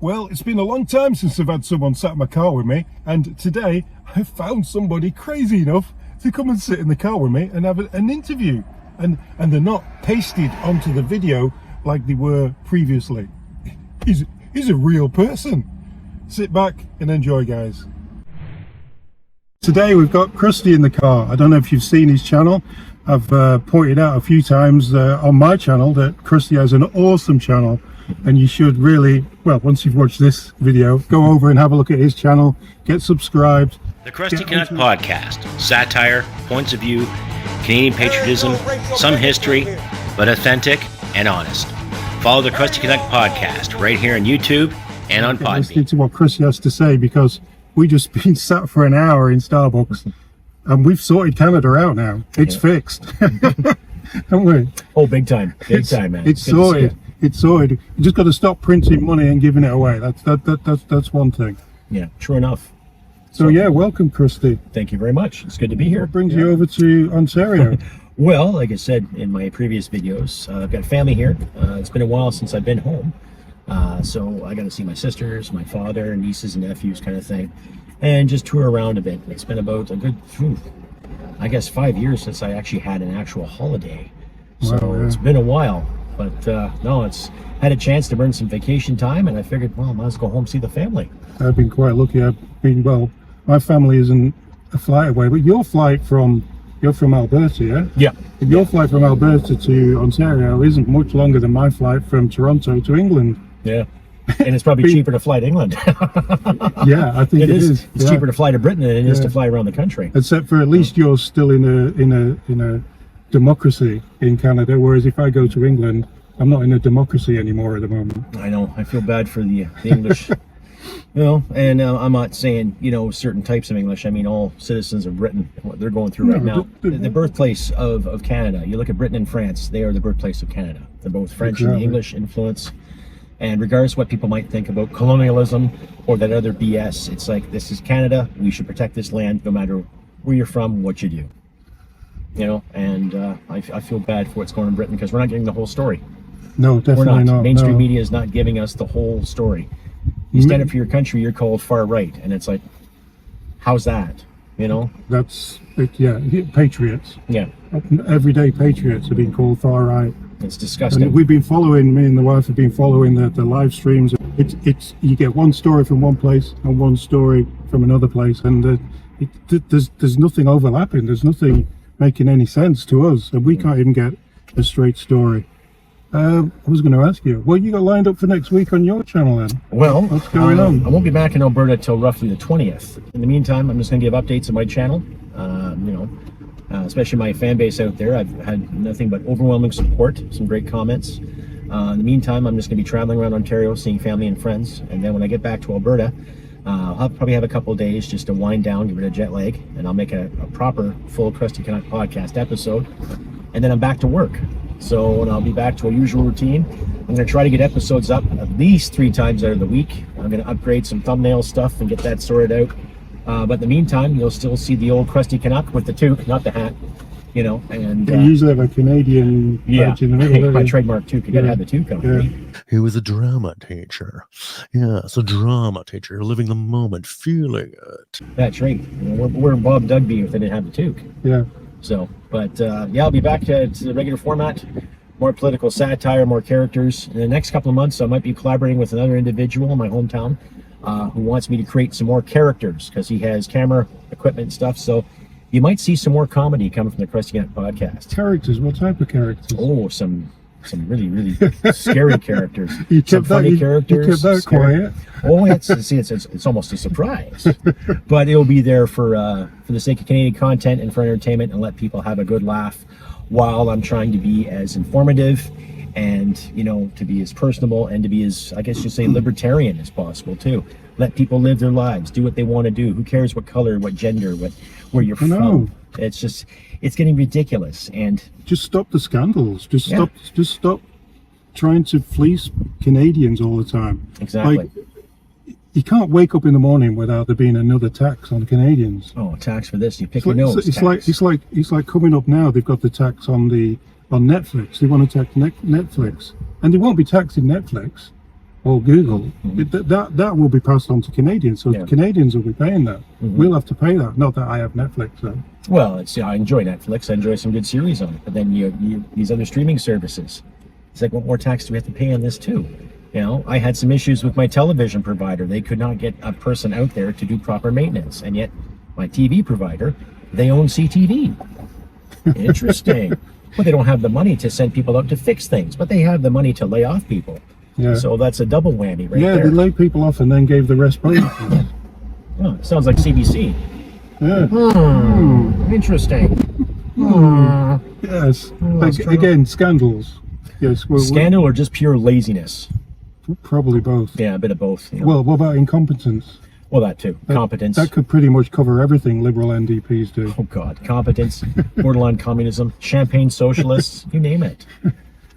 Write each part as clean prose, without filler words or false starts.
Well, it's been a long time since I've had someone sat in my car with me, and today I found somebody crazy enough to come and sit in the car with me and have an interview. And they're not pasted onto the video like they were previously. He's a real person. Sit back and enjoy, guys. Today we've got Crusty in the car. I don't know if you've seen his channel. I've pointed out a few times on my channel that Crusty has an awesome channel, and you should really, well, once you've watched this video, go over and have a look at his channel, get subscribed. The Crusty Canuk podcast, satire, points of view, Canadian patriotism, some history, but authentic and honest. Follow the Crusty Canuk podcast right here on YouTube and on Podbean. Listen to what Crusty has to say, because we just been sat for an hour in Starbucks and we've sorted Canada out now. It's fixed, haven't we? Oh, big time, man. It's sorted. It's sorted. You just got to stop printing money and giving it away. That's one thing. Yeah, true enough. So yeah, welcome, Crusty. Thank you very much. It's good to be here. What brings you over to Ontario? Well, like I said in my previous videos, I've got family here. It's been a while since I've been home. So I got to see my sisters, my father, nieces and nephews kind of thing, and just tour around a bit. It's been about a good, I guess, 5 years since I actually had an actual holiday. So Wow, yeah. It's been a while, but no, it's had a chance to burn some vacation time, and I figured, well, I might as well go home, see the family. I've been quite lucky. Well, my family isn't a flight away, but you're from Alberta, yeah? Yeah. Your flight from Alberta to Ontario isn't much longer than my flight from Toronto to England. Yeah. And it's probably cheaper to fly to England. Yeah, I think it is. It's cheaper to fly to Britain than it is to fly around the country. Except for at least you're still in a democracy in Canada, whereas if I go to England, I'm not in a democracy anymore at the moment. I know. I feel bad for the English. You know, and I'm not saying, certain types of English. I mean, all citizens of Britain, what they're going through right now. The birthplace of Canada. You look at Britain and France, they are the birthplace of Canada. They're both French and the English influence. And regardless of what people might think about colonialism or that other BS, it's like, this is Canada. We should protect this land no matter where you're from, what you do. And I feel bad for what's going on in Britain because we're not getting the whole story. No, definitely we're not. Mainstream no. media is not giving us the whole story. You stand up for your country, you're called far right, and it's like, how's that? That's it, yeah. Patriots. Yeah. Everyday patriots have been called far right. It's disgusting. And we've been following. Me and the wife have been following the live streams. It's you get one story from one place and one story from another place, and there's nothing overlapping. There's nothing making any sense to us, and we can't even get a straight story. I was going to ask you, what you got lined up for next week on your channel then? Well, what's going on? I won't be back in Alberta till roughly the 20th. In the meantime, I'm just going to give updates on my channel. Especially my fan base out there. I've had nothing but overwhelming support, some great comments. In the meantime, I'm just going to be traveling around Ontario, seeing family and friends. And then when I get back to Alberta, I'll probably have a couple of days just to wind down, get rid of jet lag, and I'll make a proper full Crusty Canuk podcast episode. And then I'm back to work. So I'll be back to a usual routine. I'm going to try to get episodes up at least 3 times out of the week. I'm going to upgrade some thumbnail stuff and get that sorted out. But in the meantime, you'll still see the old Crusty Canuk with the toque, not the hat. And you usually have a Canadian badge in the middle. My trademark toque. You got to have the toque on. Yeah. He was a drama teacher. Yes, a drama teacher, living the moment, feeling it. That's right. We're Bob Dugby if they didn't have the toque. Yeah. So, but yeah, I'll be back to the regular format, more political satire, more characters. In the next couple of months, I might be collaborating with another individual in my hometown who wants me to create some more characters because he has camera equipment and stuff. So you might see some more comedy coming from the Crusty Canuk podcast. Characters? What type of characters? Oh, some really, really scary characters. Some funny characters. You kept that quiet. Oh, it's almost a surprise. But it'll be there for the sake of Canadian content and for entertainment, and let people have a good laugh while I'm trying to be as informative and, to be as personable and to be as, I guess you say, libertarian as possible too. Let people live their lives, do what they want to do. Who cares what color, what gender, where you're from? It's getting ridiculous. And just stop the scandals. Just stop trying to fleece Canadians all the time. Exactly. Like, you can't wake up in the morning without there being another tax on Canadians. Oh, tax for this? You pick your nose. It's like coming up now. They've got the tax on Netflix. They want to tax Netflix, and they won't be taxing Netflix. or Google, that will be passed on to Canadians. So Canadians will be paying that. We'll have to pay that. Not that I have Netflix. So. Well, I enjoy Netflix. I enjoy some good series on it. But then you these other streaming services. It's like, what more tax do we have to pay on this too? You know, I had some issues with my television provider. They could not get a person out there to do proper maintenance. And yet my TV provider, they own CTV. Interesting. Well, they don't have the money to send people out to fix things, but they have the money to lay off people. Yeah. So that's a double whammy right there. Yeah, they laid people off and then gave the rest bonuses. Oh, sounds like CBC. Yeah. Interesting. Yes. Again, scandals. Yes. Scandal or just pure laziness? Probably both. Yeah, a bit of both. You know. Well, what about incompetence? Well, that too. Competence. That could pretty much cover everything Liberal NDPs do. Oh, God. Competence, borderline communism, champagne socialists, you name it.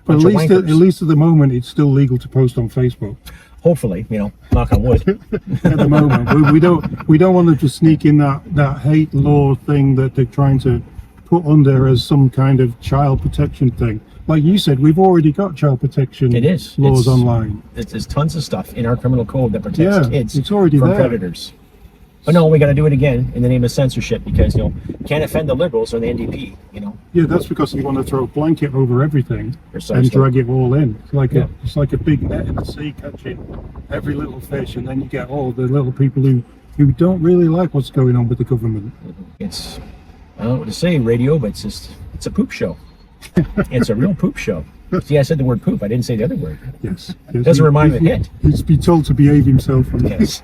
But at least at the moment, it's still legal to post on Facebook. Hopefully, you know, knock on wood. At the moment. We don't want them to sneak in that hate law thing that they're trying to put under as some kind of child protection thing. Like you said, we've already got child protection laws online. There's tons of stuff in our criminal code that protects kids it's already from there. predators. But no, we got to do it again in the name of censorship because, you know, can't offend the Liberals or the NDP, you know. Yeah, that's because you want to throw a blanket over everything and drag it all in. It's like a big net in the sea catching every little fish, and then you get all the little people who don't really like what's going on with the government. It's, I don't know what to say, radio, but it's a poop show. It's a real poop show. See, I said the word poop. I didn't say the other word. Yes. Doesn't remind me of it. He's be told to behave himself. Yes.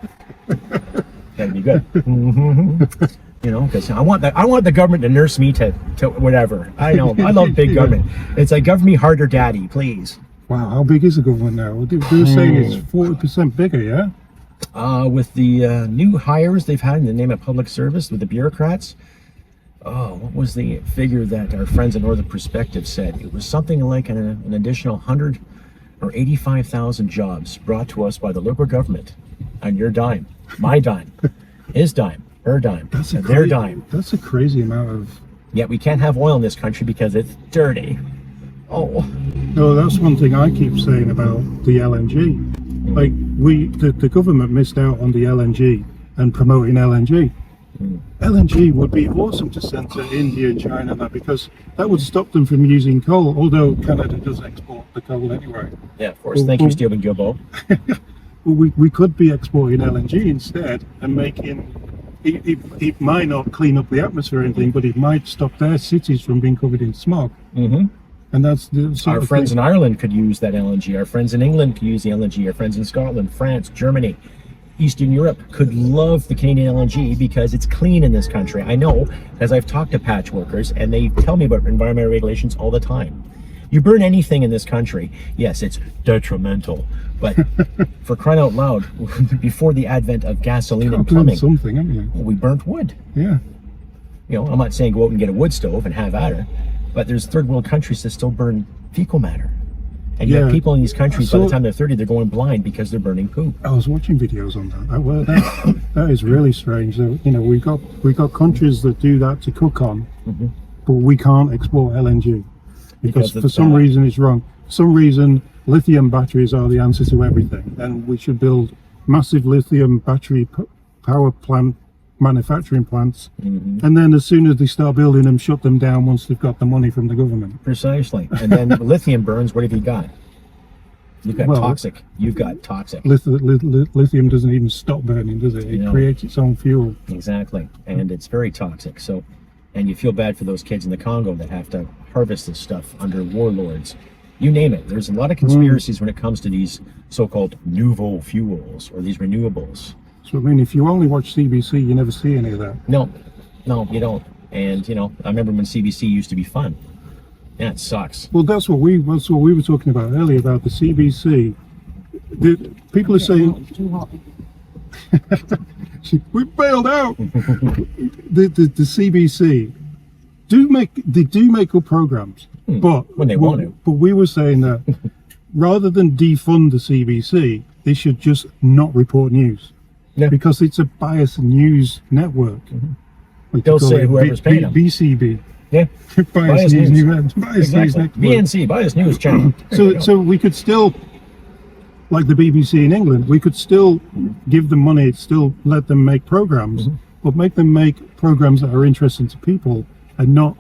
That'd be good. You know, because I want the government to nurse me to whatever. I know. I love big government. It's like, govern me harder, daddy, please. Wow, how big is the government now? They were saying it's 40% bigger, yeah? With the new hires they've had in the name of public service, with the bureaucrats. Oh, what was the figure that our friends at Northern Perspective said? It was something like an additional 100 or 85,000 jobs brought to us by the Liberal government on your dime, my dime, his dime, her dime, their dime. That's a crazy amount of... Yet we can't have oil in this country because it's dirty. Oh. No, that's one thing I keep saying about the LNG. Like, the government missed out on the LNG and promoting LNG. LNG would be awesome to send to India and China now, because that would stop them from using coal, although Canada does export the coal anyway. Yeah, of course. Thank you, Stephen Gilbo. We could be exporting LNG instead and making... It might not clean up the atmosphere or anything, but it might stop their cities from being covered in smog. Mm-hmm. And that's our friends in Ireland could use that LNG. Our friends in England could use the LNG. Our friends in Scotland, France, Germany, Eastern Europe could love the Canadian LNG because it's clean in this country. I know, as I've talked to patch workers, and they tell me about environmental regulations all the time. You burn anything in this country, yes, it's detrimental. But for crying out loud, before the advent of gasoline and plumbing, we burnt wood. Yeah. You know, I'm not saying go out and get a wood stove and have at it, but there's third world countries that still burn fecal matter. And you have people in these countries, by the time they're 30, they're going blind because they're burning poop. I was watching videos on that. That is really strange. You know, we got countries that do that to cook on, but we can't export LNG because for some reason it's wrong. For some reason, lithium batteries are the answer to everything, and we should build massive lithium battery power plant manufacturing plants, and then as soon as they start building them, shut them down once they've got the money from the government. Precisely. And then lithium burns. What have you got? You've got toxic. You've got toxic. Lithium doesn't even stop burning, does it? It creates its own fuel. Exactly. And it's very toxic. So, and you feel bad for those kids in the Congo that have to harvest this stuff under warlords. You name it. There's a lot of conspiracies when it comes to these so-called nouveau fuels or these renewables. So, I mean, if you only watch CBC, you never see any of that. No, you don't. And, you know, I remember when CBC used to be fun. Yeah, it sucks. Well, that's what we were talking about earlier, about the CBC. People are saying... we bailed out! the CBC do make good programs, but... When they want to. But we were saying that rather than defund the CBC, they should just not report news. Yeah. Because it's a biased news network. Like they'll say whoever's paying them. BCB. Yeah. biased news. Biased news network. BNC, biased news channel. So we could still like the BBC in England, we could still give them money, still let them make programs, but make them make programs that are interesting to people and not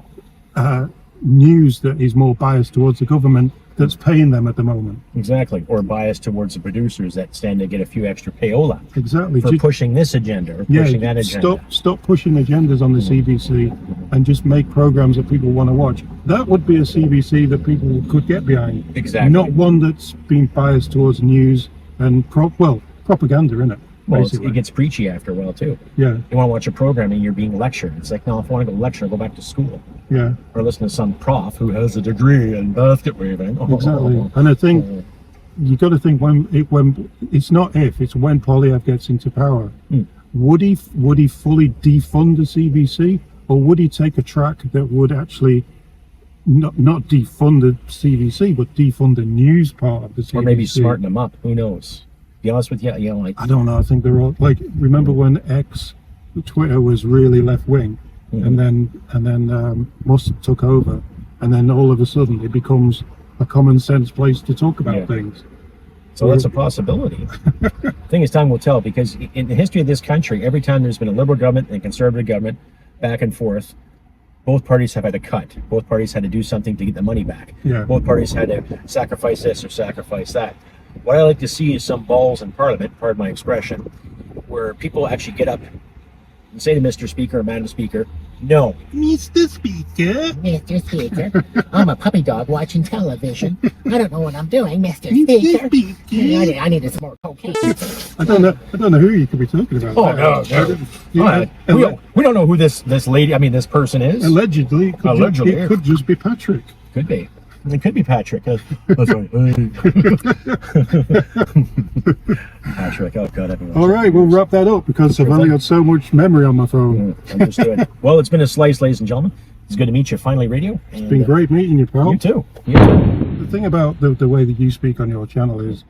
news that is more biased towards the government that's paying them at the moment. Exactly. Or biased towards the producers that stand to get a few extra payola. Exactly. For pushing this agenda or pushing that agenda. Stop pushing agendas on the CBC and just make programs that people want to watch. That would be a CBC that people could get behind. Exactly. Not one that's been biased towards news and propaganda, innit? Well, it gets preachy after a while too. Yeah. You want to watch a program and you're being lectured. It's like, no, if I want to go lecture, go back to school. Yeah. Or listen to some prof who has a degree in basket weaving. Exactly. And I think you got to think when it's not if, it's when Poilievre gets into power. Would he fully defund the CBC, or would he take a track that would actually not defund the CBC, but defund the news part of the CBC? Or maybe smarten them up. Who knows? Be honest with you, like, I don't know. I think they're all like, remember when Twitter was really left wing, and then Musk took over, and then all of a sudden it becomes a common sense place to talk about things. So that's a possibility. Thing is, time will tell, because in the history of this country, every time there's been a liberal government and a conservative government, back and forth, both parties have had to cut. Both parties had to do something to get the money back. Yeah. Both parties had to sacrifice this or sacrifice that. What I like to see is some balls in Parliament, pardon my expression, where people actually get up and say to Mr. Speaker or Madam Speaker, no. Mr. Speaker. Mr. Speaker, I'm a puppy dog watching television. I don't know what I'm doing, Mr. Speaker. I need some more cocaine. I don't know who you could be talking about. Oh, no. We don't know who this person is. Allegedly. It could just be Patrick. Could be. It could be Patrick. Patrick, oh God, everyone. All right, we'll wrap that up because I've only got so much memory on my phone. Understood. Well, it's been a slice, ladies and gentlemen. It's good to meet you finally, radio. It's been great meeting you, pal. You too. The thing about the way that you speak on your channel is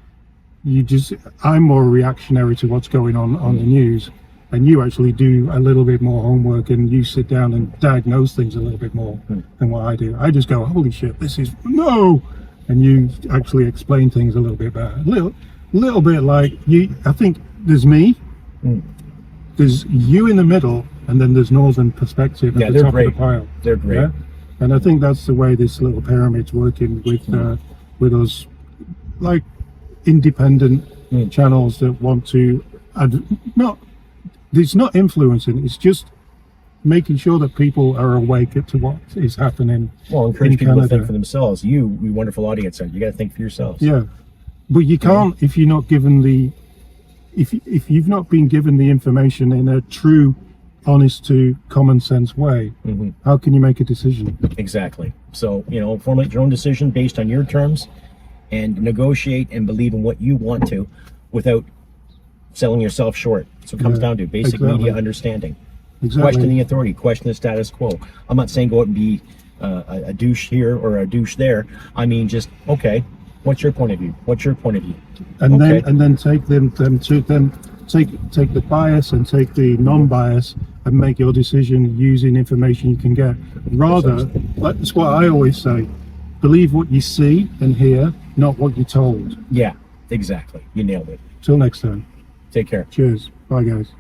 I'm more reactionary to what's going on the news, and you actually do a little bit more homework and you sit down and diagnose things a little bit more than what I do. I just go, holy shit, this is no, and you actually explain things a little bit better. Little bit like you. I think there's me, there's you in the middle, and then there's Northern perspective at the top of the pile. They're great. Yeah? And I think that's the way this little pyramid's working with us, like independent channels that want to it's not influencing, it's just making sure that people are awake to what is happening. Well, encourage in people Canada. to think for themselves. You wonderful audience, you got to think for yourselves. Yeah, but you can't if you're not given if you've not been given the information in a true, honest to common sense way. How can you make a decision? Exactly. So formulate your own decision based on your terms, and negotiate and believe in what you want to, without selling yourself short. That's what it comes down to. Basic media understanding. Question the authority. Question the status quo. I'm not saying go out and be a douche here or a douche there. I mean, just okay. What's your point of view? What's your point of view? And then take take the bias and take the non-bias and make your decision using information you can get. Rather, that's what I always say. Believe what you see and hear, not what you're told. Yeah, exactly. You nailed it. Till next time. Take care. Cheers. Bye, guys.